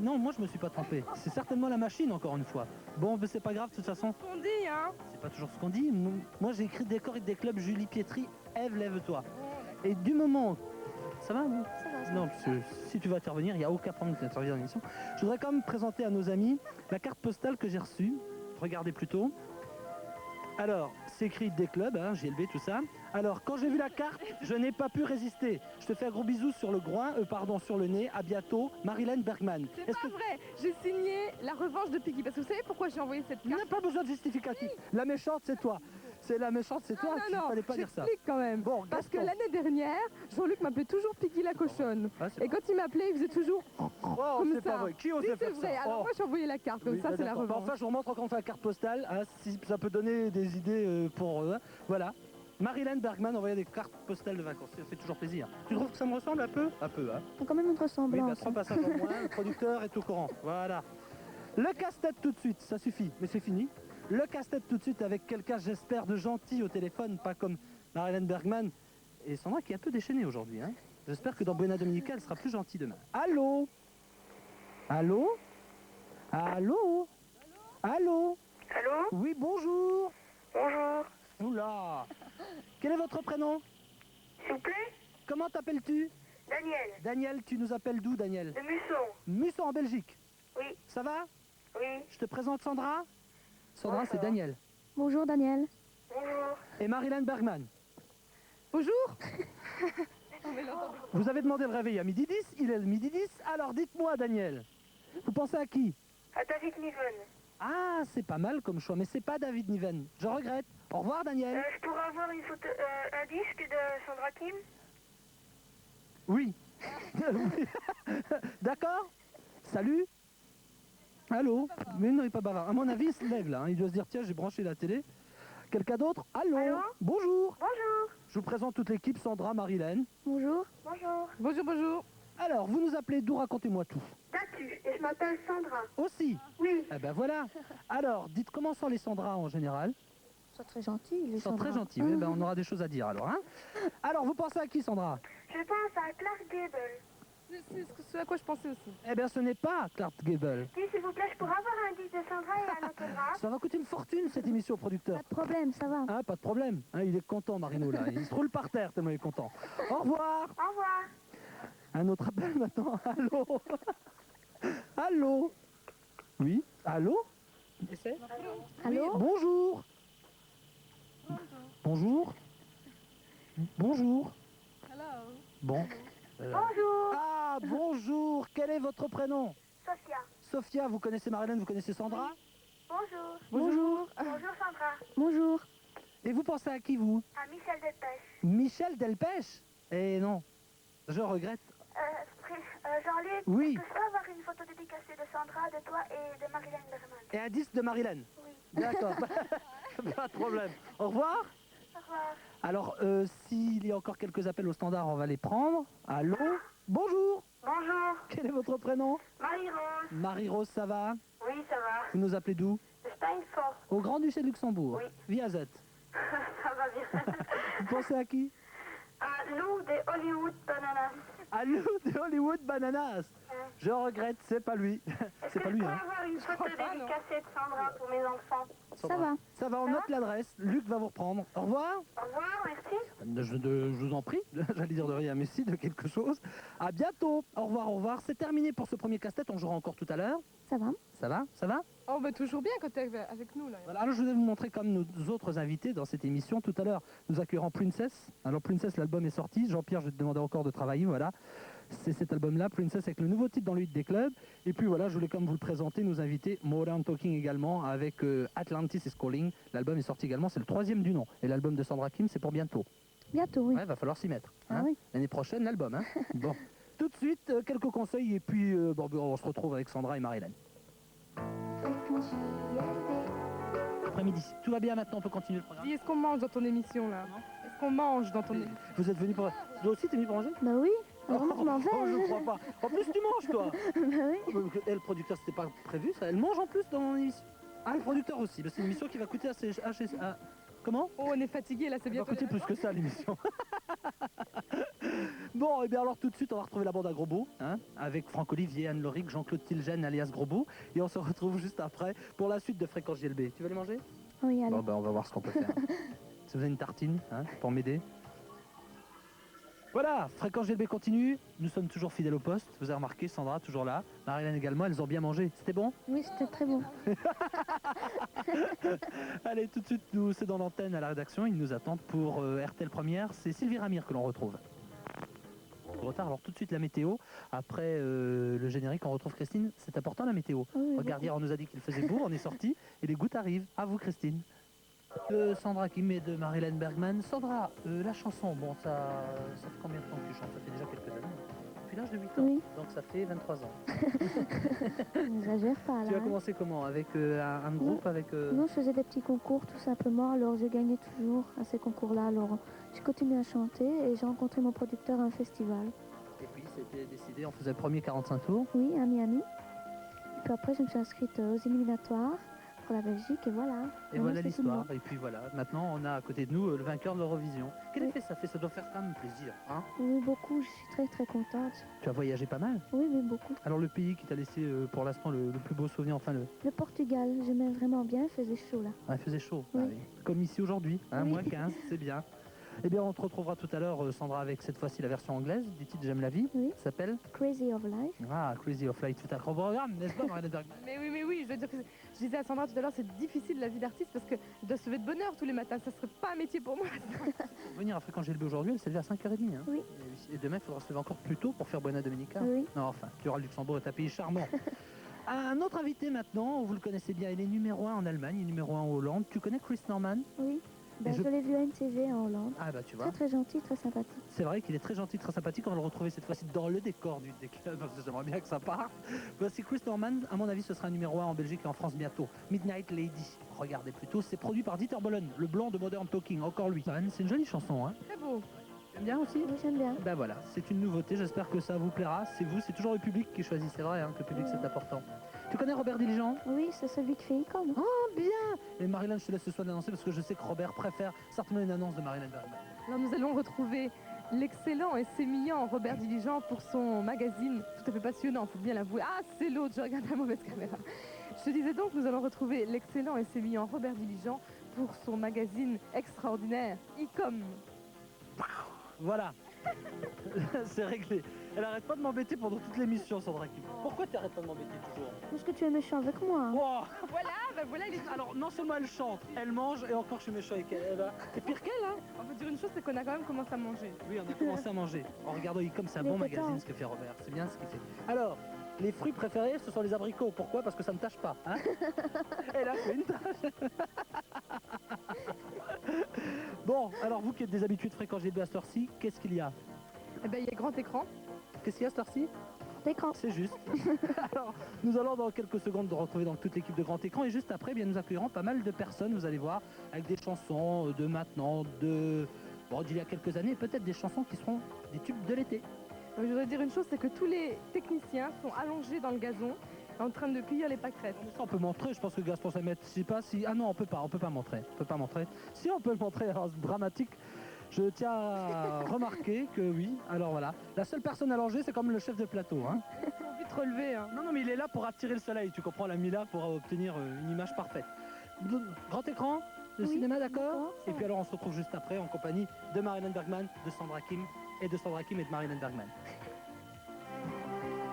Non, moi je me suis pas trompé. C'est certainement la machine encore une fois. Bon, mais c'est pas grave de toute façon. On dit, hein. C'est pas toujours ce qu'on dit. Moi j'ai écrit décor et des clubs Julie Pietri, Ève lève-toi. Et du moment... Ça va non? Ça va, ça Non, parce que si tu vas intervenir, il n'y a aucun problème d'intervenir dans l'émission. Je voudrais quand même présenter à nos amis la carte postale que j'ai reçue. Regardez plutôt. Alors, c'est écrit des clubs, hein, JLB, tout ça. Alors, quand j'ai vu la carte, je n'ai pas pu résister. Je te fais un gros bisou sur le groin, sur le nez. À bientôt, Marilyn Bergman. C'est pas vrai. J'ai signé la revanche de Piggy. Parce que vous savez pourquoi j'ai envoyé cette Il n'y carte? a pas besoin de justificatif. La méchante, c'est toi. C'est la méchante, c'est toi. Il ne fallait pas dire ça. J'explique quand même. Bon, parce que Gaston. l'année dernière, Jean-Luc m'appelait toujours Piggy la cochonne. Ah, c'est Et quand il m'appelait, il faisait toujours Oh, comme c'est ça. pas vrai. Qui Si, osait c'est faire vrai. ça? Alors Oh. moi, j'ai envoyé la carte. Comme Oui, ça, bah, c'est la d'accord. revanche. Enfin, je vous remontre encore une fois la carte postale, hein, si ça peut donner des idées pour eux. Voilà. Marilyn Bergman envoyait des cartes postales de vacances. Ça fait toujours plaisir. Tu trouves que ça me ressemble un peu? Un peu, hein. Il y a quand même une Oui, bah, ressemblance. 3 passages en moins, le producteur est au courant. Voilà. Le casse-tête tout de suite, ça suffit, mais c'est fini. Le casse-tête tout de suite avec quelqu'un, j'espère, de gentil au téléphone, pas comme Marilyn Bergman. Et Sandra qui est un peu déchaînée aujourd'hui, hein. J'espère que dans Buena Dominica, elle sera plus gentille demain. Allô? Allô? Allô? Allô? Allô? Oui, bonjour. Bonjour. Oula. Quel est votre prénom? S'il vous plaît? Comment t'appelles-tu? Daniel, Daniel, tu nous appelles d'où, Daniel? de Musson. Musson en Belgique. Oui, Ça va? oui. Je te présente Sandra. Sandra, Bonjour. c'est Daniel. Bonjour Daniel. Bonjour. Et Marilyn Bergman. Bonjour. Vous avez demandé le réveil à midi 10, il est le midi 10. Alors dites-moi, Daniel, vous pensez à qui? À David Niven. Ah, c'est pas mal comme choix, mais c'est pas David Niven. Je regrette. Au revoir, Daniel. Je pourrais avoir une photo, un disque de Sandra Kim? Oui. Oui. D'accord. Salut. Allô. Mais non, il est pas bavard. À mon avis, il se lève là, hein. Il doit se dire, tiens, j'ai branché la télé. Quelqu'un d'autre? Allô. Allô. Bonjour. Bonjour. Je vous présente toute l'équipe, Sandra, Marilyn. Bonjour. Bonjour. Bonjour, bonjour. Alors, vous nous appelez d'où? Racontez-moi tout. Datu, et je m'appelle Sandra. Aussi. Oui. Eh ben voilà. Alors, dites comment sont les Sandra en général? Ils sont très gentils. Ils sont très gentils. Oui, ben, on aura des choses à dire alors. Hein, alors, vous pensez à qui, Sandra? Je pense à Clark Gable. C'est ce à quoi je pensais aussi. Eh bien, ce n'est pas Clark Gable. Dis, s'il vous plaît, je pourrais avoir un disque de Sandra et un autographe? Ça va coûter une fortune, cette émission, producteur. Pas de problème, ça va. Hein, pas de problème. Hein, il est content, Marino, là. Il se roule par terre tellement il est content. Au revoir. Au revoir. Un autre appel maintenant. Allô. Allô. Oui. Allô. Essaie. Allô. Oui, bonjour. Bonjour. Bonjour. Bon. Bonjour. Ah, bonjour. Quel est votre prénom? Sophia. Sophia, vous connaissez Marilyn, vous connaissez Sandra? Bonjour. Bonjour. Bonjour Sandra. Bonjour. Et vous pensez à qui, vous? À Michel Delpech. Michel Delpech? Eh non, je regrette. Jean-Luc, Oui. est-ce que je peux avoir une photo dédicacée de Sandra, de toi et de Marilyn Bergman? Et un disque de Marilyn? Oui. D'accord, pas de problème. Au revoir. Au revoir. Alors, s'il y a encore quelques appels au standard, on va les prendre. Allô? Bonjour. Bonjour. Quel est votre prénom? Marie-Rose. Marie-Rose, ça va? Oui, ça va. Vous nous appelez d'où? De Steinfort. Au Grand-Duché de Luxembourg. Oui. Via Z. Ça va bien. Vous pensez à qui? À Lou des Hollywood Bananas. À Lou de Hollywood Bananas. Je regrette, c'est pas lui. Est-ce C'est que pas je lui, peux hein. avoir une photo pas, non. dédicacée de Sandra pour mes enfants? Ça va. Ça va, on note l'adresse. Luc va vous reprendre. Au revoir. Au revoir, merci. Je vous en prie, j'allais dire de rien, mais si, de quelque chose. À bientôt. Au revoir, au revoir. C'est terminé pour ce premier casse-tête. On jouera encore tout à l'heure. Ça va. Ça va? Ça va? Oh, bah toujours bien quand t'es avec nous, là. Voilà, alors je vais vous montrer comme nos autres invités dans cette émission. Tout à l'heure, nous accueillerons Princess. Alors Princess, l'album est sorti. Jean-Pierre, je vais te demander encore de travailler, voilà. C'est cet album-là, Princess, avec le nouveau titre dans le hit des clubs. Et puis voilà, je voulais comme vous le présenter, nos invités, Modern Talking également, avec Atlantis is Calling. L'album est sorti également, c'est le 3e du nom. Et l'album de Sandra Kim, c'est pour bientôt. Bientôt, oui. Ouais, va falloir s'y mettre. Ah Hein. oui. L'année prochaine, l'album. Hein. Bon, tout de suite, quelques conseils et puis on se retrouve avec Sandra et Marilyn. Après-midi. Tout va bien maintenant, on peut continuer le programme. Dis, est-ce qu'on mange dans ton émission, là? Est-ce qu'on mange dans ton émission? Vous êtes venu pour... Toi aussi, t'es venu pour manger? Bah oui. Vraiment, je m'en vais. Oh, je crois pas. En plus, tu manges, toi. Bah oui. Et le producteur, c'était pas prévu, ça. Elle mange en plus dans mon émission. Ah, le producteur aussi. Bah, c'est une émission qui va coûter assez... Comment? Oh, on est fatigué, là, c'est Elle va bientôt. coûter plus que ça, l'émission. Bon, et bien alors tout de suite, on va retrouver la bande à Gros Beau, hein, avec Franck Olivier, Anne Loric, Jean-Claude Tilgen, alias Gros Beau. Et on se retrouve juste après pour la suite de Fréquence JLB. Tu veux les manger? Oui, allez. Bon, ben on va voir ce qu'on peut faire. Si vous avez une tartine, hein, pour m'aider. Voilà, Fréquence GLB continue. Nous sommes toujours fidèles au poste. Vous avez remarqué, Sandra, toujours là. Marilyn également, elles ont bien mangé. C'était bon? Oui, c'était très bon. Allez, tout de suite, nous, c'est dans l'antenne à la rédaction. Ils nous attendent pour RTL Première. C'est Sylvie Ramire que l'on retrouve. Retard, alors tout de suite la météo. Après le générique, on retrouve Christine. C'est important la météo. Oui, Regarde, hier, on nous a dit qu'il faisait beau, on est sorti et les gouttes arrivent. À vous, Christine. De Sandra Kim et de Marilyn Bergman. Sandra, la chanson, bon, ça fait combien de temps que tu chantes? Ça fait déjà quelques années. Depuis l'âge de 8 ans. Oui. Donc ça fait 23 ans. N'exagère pas Tu là. as commencé comment? Avec un groupe avec, Non, je faisais des petits concours tout simplement, alors je gagnais toujours à ces concours-là. Alors j'ai continué à chanter et j'ai rencontré mon producteur à un festival. Et puis c'était décidé, on faisait le premier 45 tours. Oui, à Miami. Et puis après, je me suis inscrite aux éliminatoires pour la Belgique et voilà. Et Maintenant, voilà c'est tout l'histoire. moi. Et puis voilà, maintenant on a à côté de nous le vainqueur de l'Eurovision. Quel effet ça fait? Ça doit faire quand même plaisir, hein? Oui, beaucoup, je suis très très contente. Tu as voyagé pas mal. Oui, oui, beaucoup. Alors le pays qui t'a laissé pour l'instant le plus beau souvenir, enfin Le Portugal, j'aimais vraiment bien, il faisait chaud là. il faisait chaud. Oui. Ah oui. Comme ici aujourd'hui, hein, Oui. moins 15, c'est bien. Eh bien, on te retrouvera tout à l'heure, Sandra, avec cette fois-ci la version anglaise du titre J'aime la vie. Oui. Ça s'appelle Crazy of Life. Crazy of Light, tout à programme, n'est-ce pas, Marilyn Bergman? Mais oui, je veux dire que je disais à Sandra tout à l'heure, c'est difficile la vie d'artiste parce que je dois se lever de bonne heure tous les matins, ça serait pas un métier pour moi. Pour venir à Fréquence GLB aujourd'hui, elle s'est levée à 5h30. Hein. Oui. Et demain, il faudra se lever encore plus tôt pour faire Buena Domenica. Oui. Non, enfin, tu auras le Luxembourg est un pays charmant. Un autre invité maintenant, vous le connaissez bien, il est numéro 1 en Allemagne, il est numéro 1 en Hollande. Tu connais Chris Norman? Oui. Ben, je- je l'ai vu à NTV en Hollande. Ah bah tu vois. Très très gentil, très sympathique. C'est vrai qu'il est très gentil, très sympathique. On va le retrouver cette fois-ci dans le décor des clubs. J'aimerais bien que ça parte. Voici Chris Norman. À mon avis, ce sera un numéro 1 en Belgique et en France bientôt. Midnight Lady. Regardez plutôt. C'est produit par Dieter Bohlen, le blanc de Modern Talking. Encore lui. C'est une jolie chanson. Hein. Très beau. J'aime bien aussi. Oui, j'aime bien. Ben voilà, c'est une nouveauté. J'espère que ça vous plaira. C'est vous, c'est toujours le public qui choisit. C'est vrai hein, que le public c'est important. Tu connais Robert Diligent? Oui, c'est celui qui fait Icône. Oh bien. Et Marilyn, je te laisse ce soin d'annoncer parce que je sais que Robert préfère certainement une annonce de Marilyn Bergman. Alors nous allons retrouver l'excellent et sémillant Robert Diligent pour son magazine tout à fait passionnant, faut bien l'avouer. Ah, c'est l'autre, je regarde la mauvaise caméra. Je te disais donc, nous allons retrouver l'excellent et sémillant Robert Diligent pour son magazine extraordinaire, ICOM. Voilà. C'est réglé. Elle arrête pas de m'embêter pendant toute l'émission, Sandra Kim. Pourquoi tu arrêtes pas de m'embêter toujours? Parce que tu es méchant avec moi. Wow. Voilà, il est... Alors, non seulement elle chante, elle mange et encore je suis méchant avec elle. C'est pire qu'elle, hein? On peut dire une chose, c'est qu'on a quand même commencé à manger. Oui, on a commencé à manger. En regardant comme c'est un Il bon était magazine temps. ce que fait Robert. C'est bien ce qu'il fait. Alors, les fruits préférés, ce sont les abricots. Pourquoi? Parce que ça ne tâche pas. Hein. Elle a fait une tâche. Bon, alors vous qui êtes des habitués de Fréquence GLB à cette heure-ci, qu'est-ce qu'il y a? Eh ben, il y a grand écran. Qu'est-ce qu'il y a à cette heure-ci? D'écran. C'est juste. Alors, nous allons dans quelques secondes de retrouver donc toute l'équipe de Grand Écran et juste après, bien, nous accueillerons pas mal de personnes, vous allez voir, avec des chansons de maintenant, d'il y a quelques années, peut-être des chansons qui seront des tubes de l'été. Je voudrais dire une chose, c'est que tous les techniciens sont allongés dans le gazon, en train de cueillir les pâquerettes. Ça, on peut montrer, je pense que Gaston Samet, je sais pas si... Ah non, on peut pas montrer. On peut pas montrer. Si, on peut le montrer, alors c'est dramatique. Je tiens à remarquer que oui, alors voilà. La seule personne allongée, c'est comme le chef de plateau. Hein. Ils sont vite relevés. Hein. Non, mais il est là pour attirer le soleil, tu comprends, l'a mis là pour obtenir une image parfaite. Grand écran, le Oui, cinéma, d'accord? d'accord, ça Et va. puis alors, on se retrouve juste après en compagnie de Marilyn Bergman, de Sandra Kim et de Marilyn Bergman.